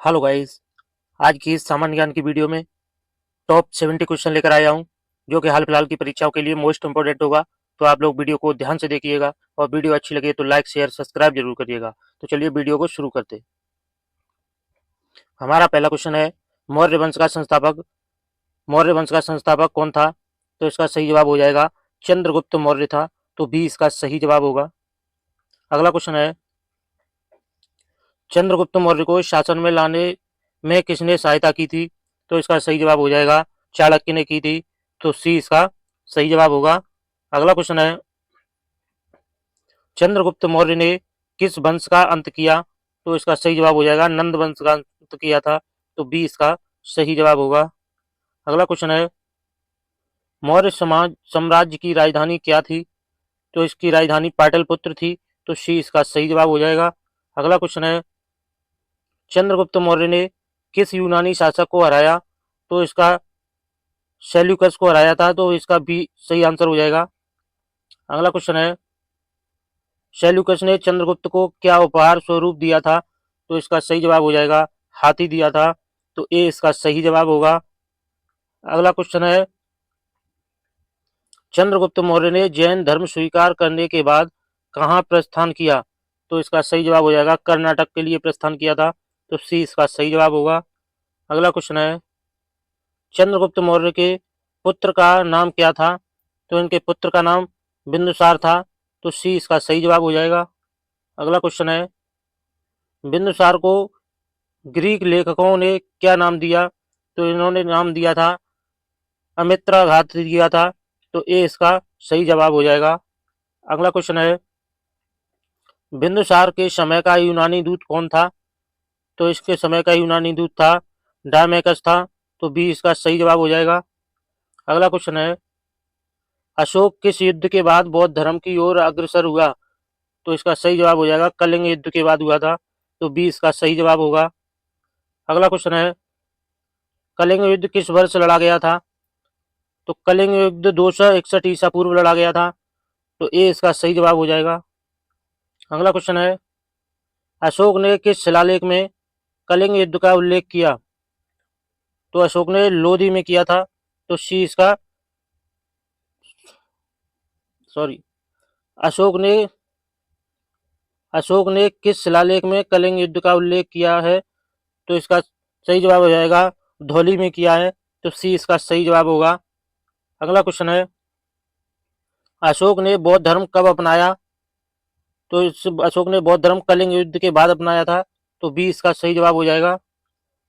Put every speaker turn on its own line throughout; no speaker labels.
Hello guys. आज की इस सामान्य ज्ञान की वीडियो में टॉप 70 क्वेश्चन लेकर आया हूं, जो कि हाल फिलहाल की परीक्षाओं के लिए मोस्ट इंपोर्टेंट होगा। तो आप लोग वीडियो को ध्यान से देखिएगा और वीडियो अच्छी लगे तो लाइक शेयर सब्सक्राइब जरूर करिएगा। तो चलिए वीडियो को शुरू करते हैं। हमारा पहला क्वेश्चन है, मौर्य वंश का संस्थापक कौन था? तो इसका सही जवाब हो जाएगा चंद्रगुप्त मौर्य था। तो बी इसका सही जवाब होगा। अगला क्वेश्चन है, चंद्रगुप्त मौर्य को शासन में लाने में किसने सहायता की थी? तो इसका सही जवाब हो जाएगा चाणक्य ने की थी। तो सी इसका सही जवाब होगा। अगला क्वेश्चन है, चंद्रगुप्त मौर्य ने किस वंश का अंत किया? तो इसका सही जवाब हो जाएगा नंद वंश का अंत किया था। तो बी इसका सही जवाब होगा। अगला क्वेश्चन है, मौर्य समाज साम्राज्य की राजधानी क्या थी? तो इसकी राजधानी पाटलिपुत्र थी। तो सी इसका सही जवाब हो जाएगा। अगला क्वेश्चन है, चंद्रगुप्त मौर्य ने किस यूनानी शासक को हराया? तो इसका सेल्यूकस को हराया था। तो इसका भी सही आंसर हो जाएगा। अगला क्वेश्चन है, सेल्यूकस ने चंद्रगुप्त को क्या उपहार स्वरूप दिया था? तो इसका सही जवाब हो जाएगा हाथी दिया था। तो ए इसका सही जवाब होगा। अगला क्वेश्चन है, चंद्रगुप्त मौर्य ने जैन धर्म स्वीकार करने के बाद कहाँ प्रस्थान किया? तो इसका सही जवाब हो जाएगा कर्नाटक के लिए प्रस्थान किया था। तो सी इसका सही जवाब होगा। अगला क्वेश्चन है, चंद्रगुप्त मौर्य के पुत्र का नाम क्या था? तो इनके पुत्र का नाम बिंदुसार था। तो सी इसका सही जवाब हो जाएगा। अगला क्वेश्चन है, बिंदुसार को ग्रीक लेखकों ने क्या नाम दिया? तो इन्होंने नाम दिया था अमित्राघात दिया था। तो ए इसका सही जवाब हो जाएगा। अगला क्वेश्चन है, बिंदुसार के समय का यूनानी दूत कौन था? तो इसके समय का यूनानी दूत था डायमेकस था। तो बी इसका सही जवाब हो जाएगा। अगला क्वेश्चन है, अशोक किस युद्ध के बाद बौद्ध धर्म की ओर अग्रसर हुआ? तो इसका सही जवाब हो जाएगा कलिंग युद्ध के बाद हुआ था। तो बी इसका सही जवाब होगा। अगला क्वेश्चन है, कलिंग युद्ध किस वर्ष लड़ा गया था? तो कलिंग युद्ध 261 ईसा पूर्व लड़ा गया था। तो ए इसका सही जवाब हो जाएगा। अगला क्वेश्चन है, अशोक ने किस शिलालेख में कलिंग युद्ध का उल्लेख किया? तो अशोक ने लोधी में किया था। तो सी इसका सॉरी अशोक ने किस शिलालेख में कलिंग युद्ध का उल्लेख किया है? तो इसका सही जवाब हो जाएगा धौली में किया है। तो सी इसका सही जवाब होगा। अगला क्वेश्चन है, अशोक ने बौद्ध धर्म कब अपनाया? तो अशोक ने बौद्ध धर्म कलिंग युद्ध के बाद अपनाया था। तो बी इसका सही जवाब हो जाएगा।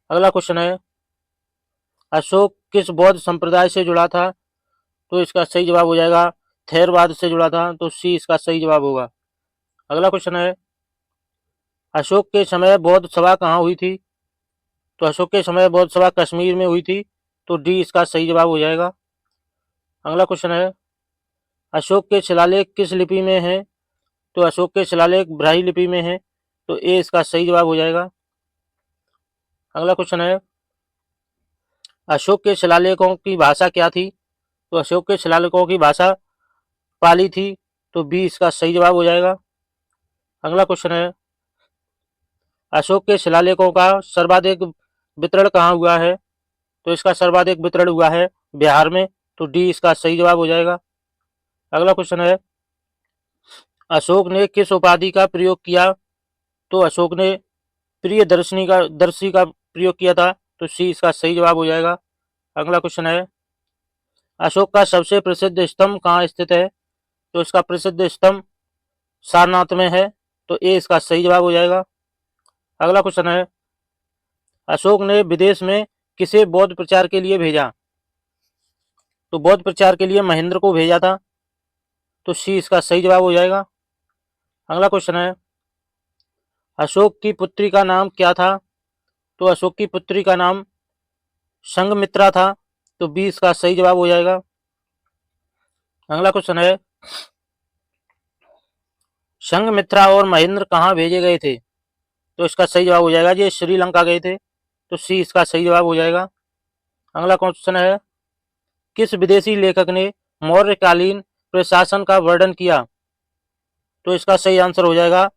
अगला क्वेश्चन है, अशोक किस बौद्ध संप्रदाय से जुड़ा था? तो इसका सही जवाब हो जाएगा थेरवाद से जुड़ा था। तो सी इसका सही जवाब होगा। अगला क्वेश्चन है, अशोक के समय बौद्ध सभा कहाँ हुई थी? तो अशोक के समय बौद्ध सभा कश्मीर में हुई थी। तो डी इसका सही जवाब हो जाएगा। अगला क्वेश्चन है, अशोक के शिलालेख किस लिपि में है? तो अशोक के शिलालेख ब्राह्मी लिपि में है। तो ए इसका सही जवाब हो जाएगा। अगला क्वेश्चन है, अशोक के शिलालेखों की भाषा क्या थी? तो अशोक के शिलालेखों की भाषा पाली थी। तो बी इसका सही जवाब हो जाएगा। अगला क्वेश्चन है, अशोक के शिलालेखों का सर्वाधिक वितरण कहाँ हुआ है? तो इसका सर्वाधिक वितरण हुआ है बिहार में। तो डी इसका सही जवाब हो जाएगा। अगला क्वेश्चन है, अशोक ने किस उपाधि का प्रयोग किया? तो अशोक ने दर्शी का प्रयोग किया था। तो सी इसका सही जवाब हो जाएगा। अगला क्वेश्चन है, अशोक का सबसे प्रसिद्ध स्तंभ कहाँ स्थित है? तो इसका प्रसिद्ध स्तंभ सारनाथ में है। तो ए इसका सही जवाब हो जाएगा। अगला क्वेश्चन है, अशोक ने विदेश में किसे बौद्ध प्रचार के लिए भेजा? तो बौद्ध प्रचार के लिए महेंद्र को भेजा था। तो सी इसका सही जवाब हो जाएगा। अगला क्वेश्चन है, अशोक की पुत्री का नाम क्या था? तो अशोक की पुत्री का नाम संघमित्रा था। तो बी इसका सही जवाब हो जाएगा। अगला क्वेश्चन है, संघमित्रा और महेंद्र कहाँ भेजे गए थे? तो इसका सही जवाब हो जाएगा ये श्रीलंका गए थे। तो सी इसका सही जवाब हो जाएगा। अगला क्वेश्चन है, किस विदेशी लेखक ने मौर्यकालीन प्रशासन का वर्णन किया? तो इसका सही आंसर हो जाएगा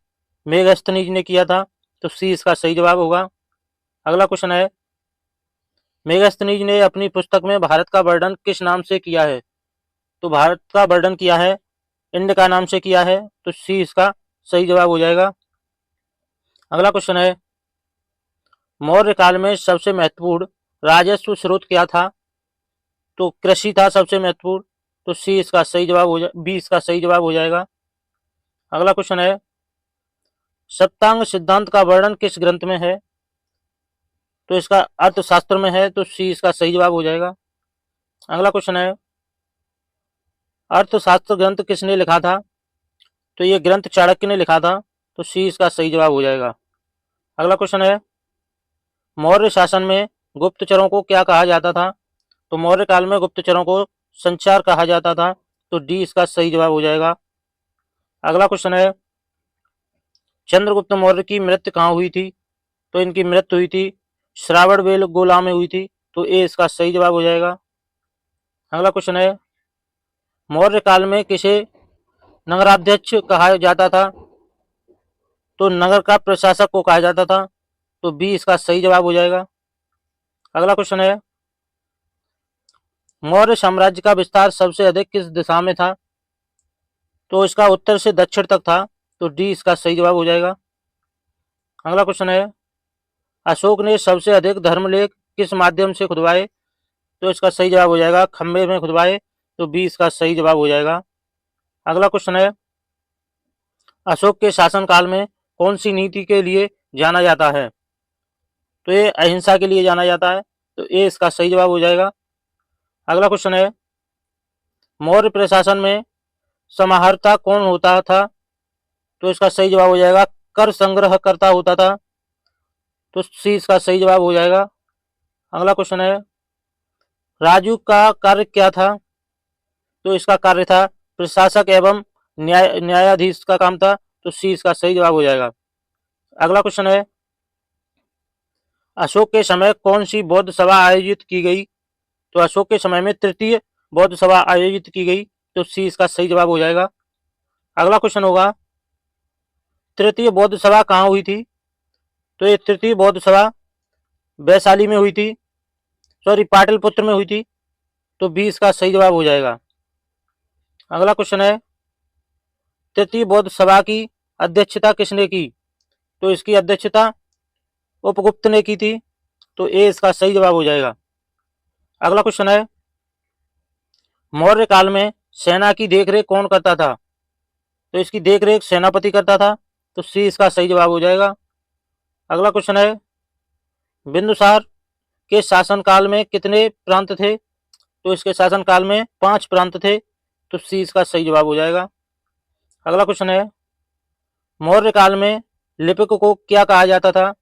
मेगस्थनीज ने किया था। तो सी इसका सही जवाब होगा। अगला क्वेश्चन है, मेगास्थनीज ने अपनी पुस्तक में भारत का वर्णन किस नाम से किया है? तो भारत का वर्णन किया है इंडिका नाम से किया है, तो सी इसका सही जवाब हो जाएगा। अगला क्वेश्चन है, मौर्य काल में सबसे महत्वपूर्ण राजस्व स्रोत क्या था? तो कृषि था सबसे महत्वपूर्ण, तो सी इसका सही जवाब हो जाए, बी इसका सही जवाब हो जाएगा। अगला क्वेश्चन है, सप्तांग सिद्धांत का वर्णन किस ग्रंथ में है? तो इसका अर्थशास्त्र में है, तो सी इसका सही जवाब हो जाएगा। अगला क्वेश्चन है, अर्थशास्त्र ग्रंथ किसने लिखा था? तो ये ग्रंथ चाणक्य ने लिखा था, तो सी इसका सही जवाब हो जाएगा। अगला क्वेश्चन है, मौर्य शासन में गुप्तचरों को क्या कहा जाता था? तो मौर्य काल में गुप्तचरों को संचार कहा जाता था, तो डी इसका सही जवाब हो जाएगा। अगला क्वेश्चन है, चंद्रगुप्त मौर्य की मृत्यु कहाँ हुई थी? तो इनकी मृत्यु हुई थी श्रावणबेलगोला में हुई थी, तो ए इसका सही जवाब हो जाएगा। अगला क्वेश्चन है, मौर्य काल में किसे नगराध्यक्ष कहा जाता था? तो नगर का प्रशासक को कहा जाता था, तो बी इसका सही जवाब हो जाएगा। अगला क्वेश्चन है, मौर्य साम्राज्य का विस्तार सबसे अधिक किस दिशा में था? तो इसका उत्तर से दक्षिण तक था, तो डी इसका सही जवाब हो जाएगा। अगला क्वेश्चन है, अशोक ने सबसे अधिक धर्मलेख किस माध्यम से खुदवाए? तो इसका सही जवाब हो जाएगा खंबे में खुदवाए, तो बी इसका सही जवाब हो जाएगा। अगला क्वेश्चन है, अशोक के शासनकाल में कौन सी नीति के लिए जाना जाता है? तो ये अहिंसा के लिए जाना जाता है, तो ए इसका सही जवाब हो जाएगा। अगला क्वेश्चन है, मौर्य प्रशासन में समाहर्ता कौन होता था? तो इसका सही जवाब हो जाएगा कर संग्रहकर्ता होता था, तो सी इसका सही जवाब हो जाएगा। अगला क्वेश्चन है, राजू का कार्य क्या था? तो इसका कार्य था प्रशासक एवं न्यायाधीश का काम था, तो सी इसका सही जवाब हो जाएगा। अगला क्वेश्चन है, अशोक के समय कौन सी बौद्ध सभा आयोजित की गई? तो अशोक के समय में तृतीय बौद्ध सभा आयोजित की गई, तो सी इसका सही जवाब हो जाएगा। अगला क्वेश्चन होगा, तृतीय बौद्ध सभा कहाँ हुई थी? तो ये तृतीय बौद्ध सभा वैशाली में हुई थी, सॉरी पाटलिपुत्र में हुई थी, तो बी इसका सही जवाब हो जाएगा। अगला क्वेश्चन है, तृतीय बौद्ध सभा की अध्यक्षता किसने की? तो इसकी अध्यक्षता उपगुप्त ने की थी, तो ए इसका सही जवाब हो जाएगा। अगला क्वेश्चन है, मौर्य काल में सेना की देखरेख कौन करता था? तो इसकी देखरेख सेनापति करता था, तो सी इसका सही जवाब हो जाएगा। अगला क्वेश्चन है, बिंदुसार के शासनकाल में कितने प्रांत थे? तो इसके शासनकाल में 5 प्रांत थे, तो सी इसका सही जवाब हो जाएगा। अगला क्वेश्चन है, मौर्य काल में लिपिक को क्या कहा जाता था?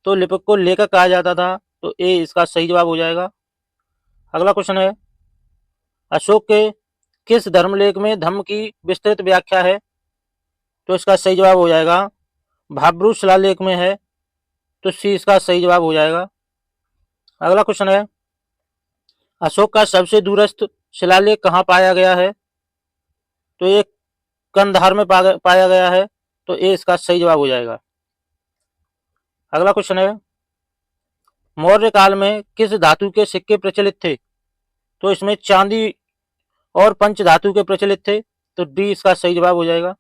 तो लिपिक को लेखक कहा जाता था, तो ए इसका सही जवाब हो जाएगा। अगला क्वेश्चन है, अशोक के किस धर्मलेख में धम्म की विस्तृत व्याख्या है? तो इसका सही जवाब हो जाएगा भाब्रू शिलालेख में है, तो सी इसका सही जवाब हो जाएगा। अगला क्वेश्चन है, अशोक का सबसे दूरस्थ शिलालेख कहाँ पाया गया है? तो ये कंधार में पाया गया है, तो ए इसका सही जवाब हो जाएगा। अगला क्वेश्चन है, मौर्य काल में किस धातु के सिक्के प्रचलित थे? तो इसमें चांदी और पंच धातु के प्रचलित थे, तो डी इसका सही जवाब हो जाएगा।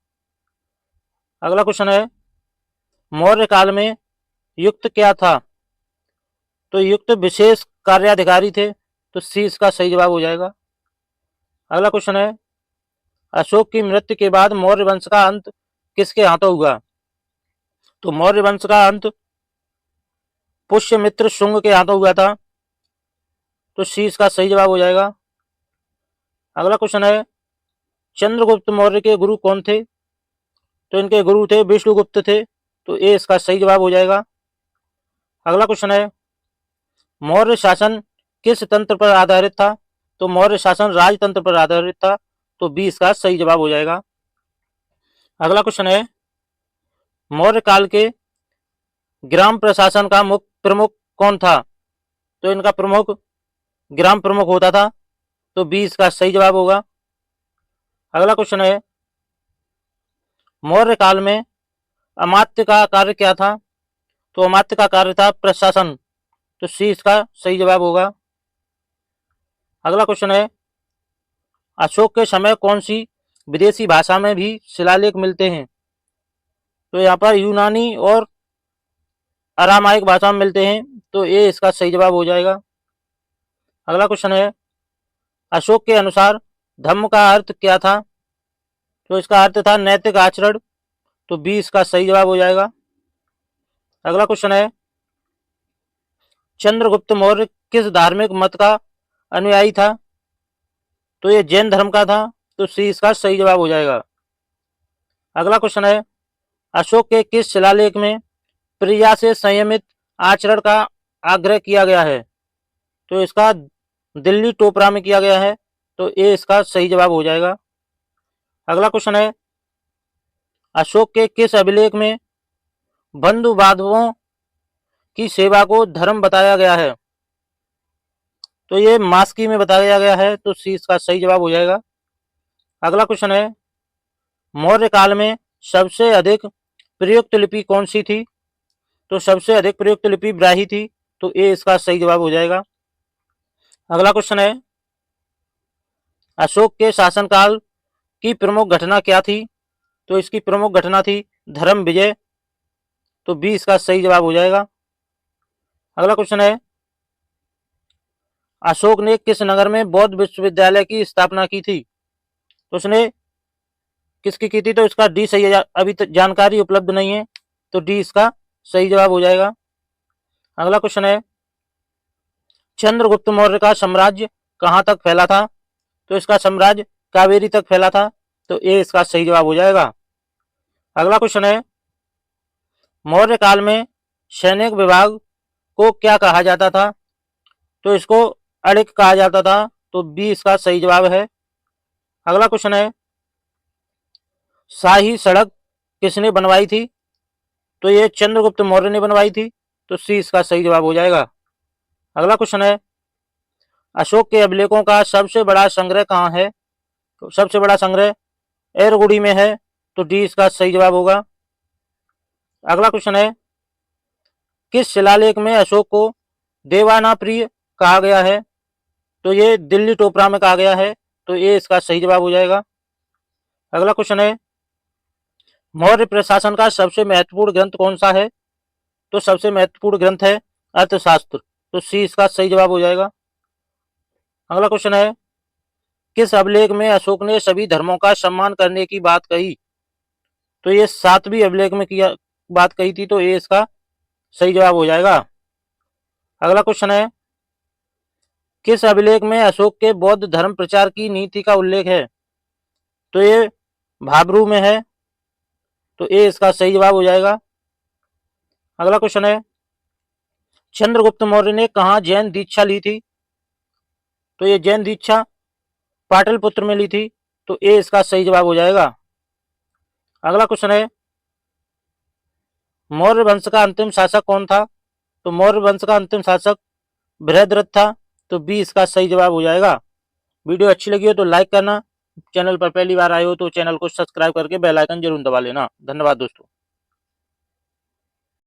अगला क्वेश्चन है, मौर्य काल में युक्त क्या था? तो युक्त विशेष कार्याधिकारी थे, तो सी इसका सही जवाब हो जाएगा। अगला क्वेश्चन है, अशोक की मृत्यु के बाद मौर्य वंश का अंत किसके हाथों हुआ? तो मौर्य वंश का अंत पुष्यमित्र शुंग के हाथों हुआ था, तो सी इसका सही जवाब हो जाएगा। अगला क्वेश्चन है, चंद्रगुप्त मौर्य के गुरु कौन थे? तो इनके गुरु थे विष्णुगुप्त थे, तो ए इसका सही जवाब हो जाएगा। अगला क्वेश्चन है, मौर्य शासन किस तंत्र पर आधारित था? तो मौर्य शासन राजतंत्र पर आधारित था, तो बी इसका सही जवाब हो जाएगा। अगला क्वेश्चन है, मौर्य काल के ग्राम प्रशासन का मुख्य प्रमुख कौन था? तो इनका प्रमुख ग्राम प्रमुख होता था, तो बी इसका सही जवाब होगा। अगला क्वेश्चन है, मौर्य काल में अमात्य का कार्य क्या था? तो अमात्य का कार्य था प्रशासन, तो सी इसका सही जवाब होगा। अगला क्वेश्चन है, अशोक के समय कौन सी विदेशी भाषा में भी शिलालेख मिलते हैं? तो यहाँ पर यूनानी और अरामाइक भाषा में मिलते हैं, तो ये इसका सही जवाब हो जाएगा। अगला क्वेश्चन है, अशोक के अनुसार धम्म का अर्थ क्या था? तो इसका अर्थ था नैतिक आचरण, तो बी इसका सही जवाब हो जाएगा। अगला क्वेश्चन है, चंद्रगुप्त मौर्य किस धार्मिक मत का अनुयायी था? तो ये जैन धर्म का था, तो सी इसका सही जवाब हो जाएगा। अगला क्वेश्चन है, अशोक के किस शिलालेख में प्रिया से संयमित आचरण का आग्रह किया गया है? तो इसका दिल्ली टोपरा में किया गया है, तो ये इसका सही जवाब हो जाएगा। अगला क्वेश्चन है, अशोक के किस अभिलेख में बंधु बांधवों की सेवा को धर्म बताया गया है? तो ये मास्की में बताया गया है, तो सी इसका सही जवाब हो जाएगा। अगला क्वेश्चन है, मौर्य काल में सबसे अधिक प्रयुक्त लिपि कौन सी थी? तो सबसे अधिक प्रयुक्त लिपि ब्राही थी, तो ये इसका सही जवाब हो जाएगा। अगला क्वेश्चन है, अशोक के शासनकाल की प्रमुख घटना क्या थी? तो इसकी प्रमुख घटना थी धर्म विजय, तो बी इसका सही जवाब हो जाएगा। अगला क्वेश्चन है, अशोक ने किस नगर में बौद्ध विश्वविद्यालय की स्थापना की थी? तो उसने किसकी की थी? तो इसका डी सही है, अभी तक जानकारी उपलब्ध नहीं है, तो डी इसका सही जवाब हो जाएगा। अगला क्वेश्चन है, चंद्रगुप्त मौर्य का साम्राज्य कहां तक फैला था? तो इसका साम्राज्य कावेरी तक फैला था, तो ये इसका सही जवाब हो जाएगा। अगला क्वेश्चन है, मौर्य काल में सैनिक विभाग को क्या कहा जाता था? तो इसको अड़िक कहा जाता था, तो बी इसका सही जवाब है। अगला क्वेश्चन है, शाही सड़क किसने बनवाई थी? तो ये चंद्रगुप्त मौर्य ने बनवाई थी, तो सी इसका सही जवाब हो जाएगा। अगला क्वेश्चन है, अशोक के अभिलेखों का सबसे बड़ा संग्रह कहाँ है? तो सबसे बड़ा संग्रह एरगुड़ी में है, तो डी इसका सही जवाब होगा। अगला क्वेश्चन है, किस शिलालेख में अशोक को देवाना प्रिय कहा गया है? तो ये दिल्ली टोपरा में कहा गया है, तो ये इसका सही जवाब हो जाएगा। अगला क्वेश्चन है, मौर्य प्रशासन का सबसे महत्वपूर्ण ग्रंथ कौन सा है? तो सबसे महत्वपूर्ण ग्रंथ है अर्थशास्त्र, तो सी इसका सही जवाब हो जाएगा। अगला क्वेश्चन है, किस अभिलेख में अशोक ने सभी धर्मों का सम्मान करने की बात कही? तो ये 7वीं अभिलेख में किया बात कही थी, तो ये इसका सही जवाब हो जाएगा। अगला क्वेश्चन है, किस अभिलेख में अशोक के बौद्ध धर्म प्रचार की नीति का उल्लेख है? तो ये भाबरू में है, तो ये इसका सही जवाब हो जाएगा। अगला क्वेश्चन है, चंद्रगुप्त मौर्य ने कहा जैन दीक्षा ली थी? तो ये जैन दीक्षा पाटलिपुत्र में ली थी, तो ये इसका सही जवाब हो जाएगा। अगला क्वेश्चन है, मौर्य वंश का अंतिम शासक कौन था? तो मौर्य वंश का अंतिम शासक बृहद्रथ था, तो बी इसका सही जवाब हो जाएगा। वीडियो अच्छी लगी हो तो लाइक करना, चैनल पर पहली बार आए हो तो चैनल को सब्सक्राइब करके बेल आइकन जरूर दबा लेना। धन्यवाद दोस्तों।